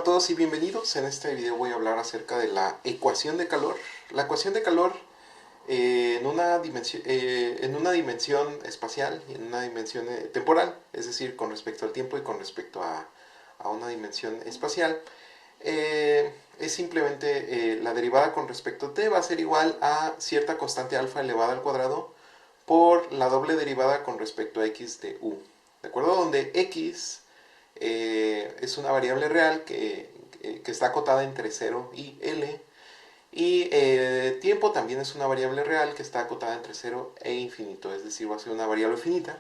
Hola a todos y bienvenidos. En este video voy a hablar acerca de la ecuación de calor. La ecuación de calor en una dimensión espacial y en una dimensión temporal, es decir, con respecto al tiempo y con respecto a una dimensión espacial, es simplemente la derivada con respecto a t va a ser igual a cierta constante alfa elevada al cuadrado por la doble derivada con respecto a x de u. ¿De acuerdo? Donde x es una variable real que está acotada entre 0 y L. Y tiempo también es una variable real que está acotada entre 0 e infinito, es decir, va a ser una variable finita.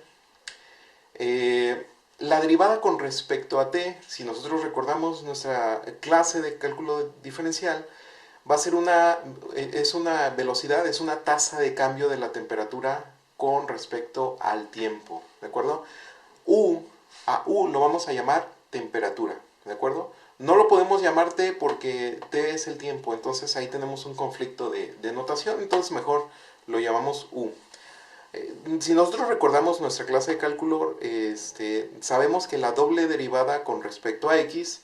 La derivada con respecto a t, si nosotros recordamos nuestra clase de cálculo diferencial, va a ser es una velocidad, es una tasa de cambio de la temperatura con respecto al tiempo, ¿de acuerdo? A U lo vamos a llamar temperatura, ¿de acuerdo? No lo podemos llamar T porque T es el tiempo, entonces ahí tenemos un conflicto de notación, entonces mejor lo llamamos U. Si nosotros recordamos nuestra clase de cálculo, sabemos que la doble derivada con respecto a X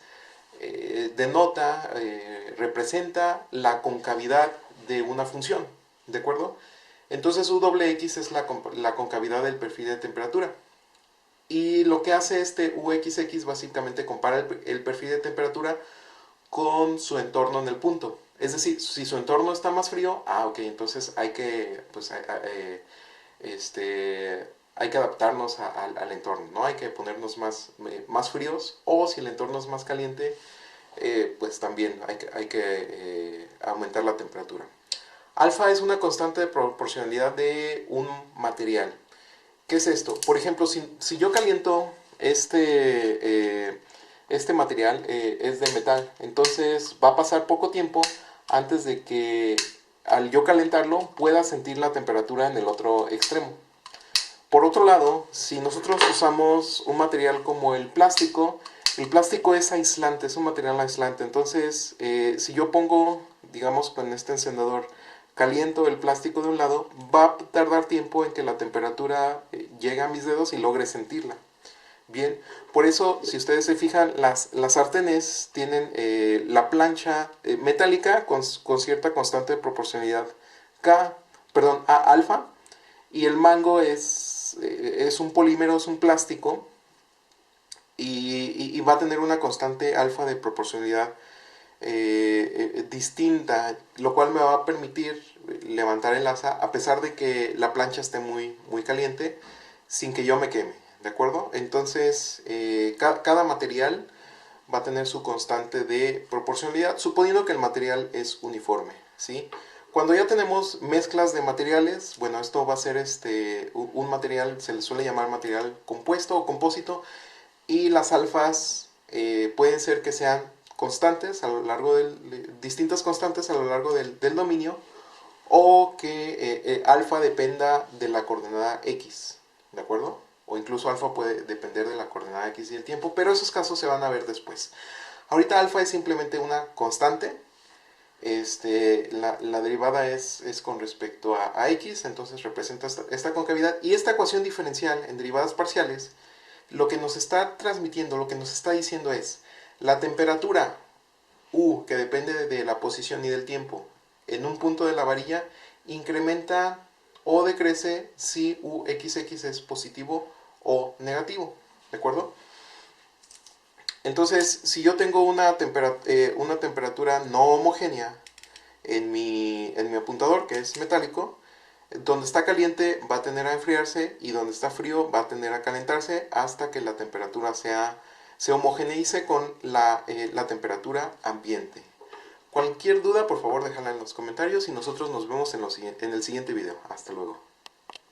representa la concavidad de una función, ¿de acuerdo? Entonces U doble X es la concavidad del perfil de temperatura. Y lo que hace este UXX básicamente compara el perfil de temperatura con su entorno en el punto. Es decir, si su entorno está más frío, ok, entonces hay que, hay que adaptarnos al entorno, ¿no? Hay que ponernos más fríos, o si el entorno es más caliente, pues también hay que aumentar la temperatura. Alfa es una constante de proporcionalidad de un material. ¿Qué es esto? Por ejemplo, si yo caliento este material, es de metal, entonces va a pasar poco tiempo antes de que al yo calentarlo pueda sentir la temperatura en el otro extremo. Por otro lado, si nosotros usamos un material como el plástico es aislante, es un material aislante. Entonces, si yo pongo, digamos, con este encendedor, caliento el plástico de un lado, va a tardar tiempo en que la temperatura llegue a mis dedos y logre sentirla. Bien, por eso, si ustedes se fijan, las sartenes tienen la plancha metálica con cierta constante de proporcionalidad A alfa, y el mango es un polímero, es un plástico, y va a tener una constante alfa de proporcionalidad distinta, lo cual me va a permitir levantar el asa a pesar de que la plancha esté muy caliente, sin que yo me queme, ¿de acuerdo? Entonces, cada material va a tener su constante de proporcionalidad, suponiendo que el material es uniforme, ¿sí? Cuando ya tenemos mezclas de materiales, bueno, esto va a ser un material, se le suele llamar material compuesto o compósito, y las alfas pueden ser que sean constantes a lo largo distintas constantes a lo largo del dominio, o que alfa dependa de la coordenada x, ¿de acuerdo? O incluso alfa puede depender de la coordenada x y el tiempo, pero esos casos se van a ver después. Ahorita alfa es simplemente una constante. La derivada es con respecto a x, entonces representa esta concavidad, y esta ecuación diferencial en derivadas parciales lo que nos está transmitiendo, lo que nos está diciendo es la temperatura U, que depende de la posición y del tiempo, en un punto de la varilla, incrementa o decrece si UXX es positivo o negativo, ¿de acuerdo? Entonces, si yo tengo una temperatura no homogénea en mi apuntador, que es metálico, donde está caliente va a tender a enfriarse, y donde está frío va a tender a calentarse hasta que la temperatura se homogeneice con la temperatura ambiente. Cualquier duda, por favor, déjala en los comentarios, y nosotros nos vemos en el siguiente video. Hasta luego.